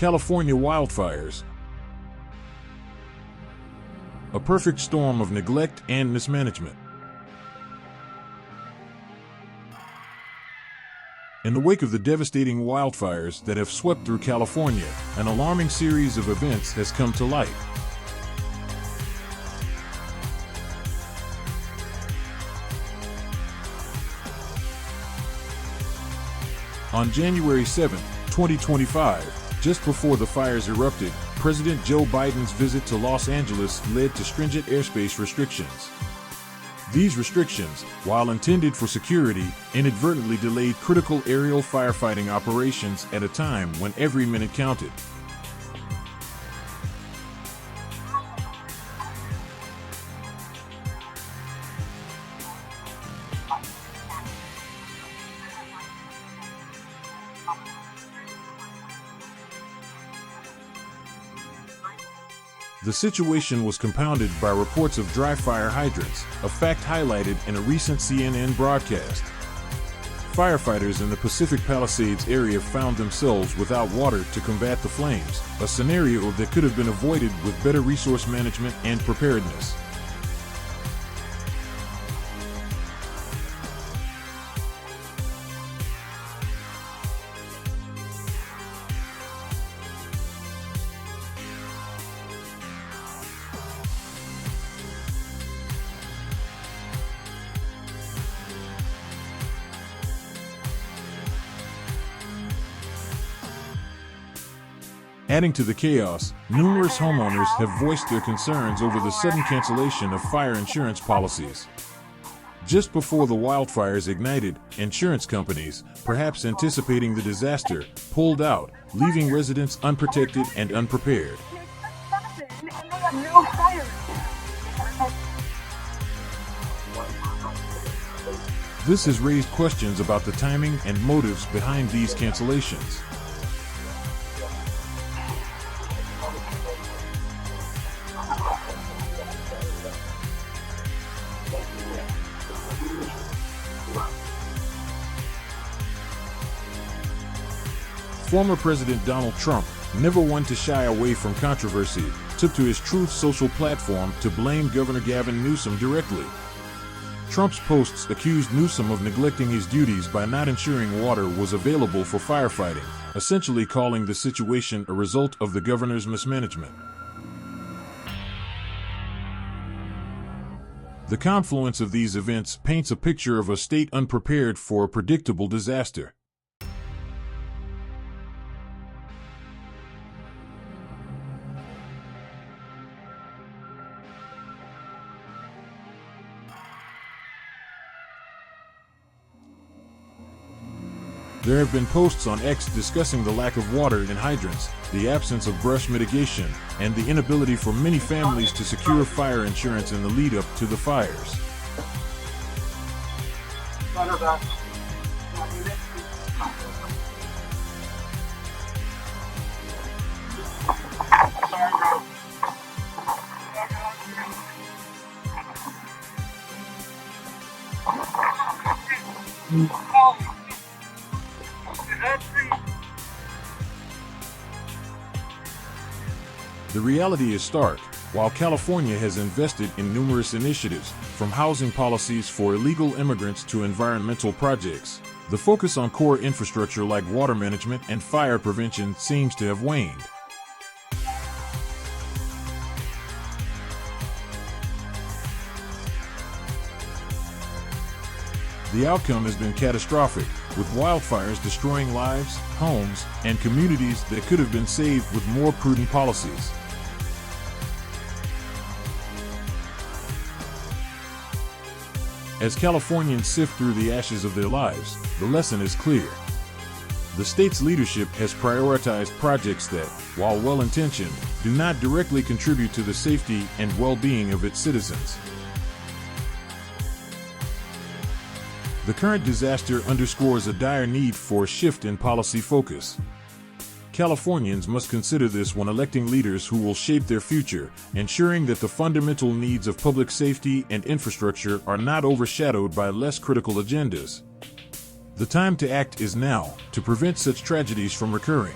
California wildfires. A perfect storm of neglect and mismanagement. In the wake of the devastating wildfires that have swept through California, an alarming series of events has come to light. On January 7, 2025, just before the fires erupted, President Joe Biden's visit to Los Angeles led to stringent airspace restrictions. These restrictions, while intended for security, inadvertently delayed critical aerial firefighting operations at a time when every minute counted. The situation was compounded by reports of dry fire hydrants, a fact highlighted in a recent CNN broadcast. Firefighters in the Pacific Palisades area found themselves without water to combat the flames, a scenario that could have been avoided with better resource management and preparedness. Adding to the chaos, numerous homeowners have voiced their concerns over the sudden cancellation of fire insurance policies. Just before the wildfires ignited, insurance companies, perhaps anticipating the disaster, pulled out, leaving residents unprotected and unprepared. This has raised questions about the timing and motives behind these cancellations. Former President Donald Trump, never one to shy away from controversy, took to his Truth Social platform to blame Governor Gavin Newsom directly. Trump's posts accused Newsom of neglecting his duties by not ensuring water was available for firefighting, essentially calling the situation a result of the governor's mismanagement. The confluence of these events paints a picture of a state unprepared for a predictable disaster. There have been posts on X discussing the lack of water in hydrants, the absence of brush mitigation, and the inability for many families to secure fire insurance in the lead-up to the fires. The reality is stark. While California has invested in numerous initiatives, from housing policies for illegal immigrants to environmental projects, the focus on core infrastructure like water management and fire prevention seems to have waned. The outcome has been catastrophic, with wildfires destroying lives, homes, and communities that could have been saved with more prudent policies. As Californians sift through the ashes of their lives, the lesson is clear. The state's leadership has prioritized projects that, while well-intentioned, do not directly contribute to the safety and well-being of its citizens. The current disaster underscores a dire need for a shift in policy focus. Californians must consider this when electing leaders who will shape their future, ensuring that the fundamental needs of public safety and infrastructure are not overshadowed by less critical agendas. The time to act is now, to prevent such tragedies from recurring.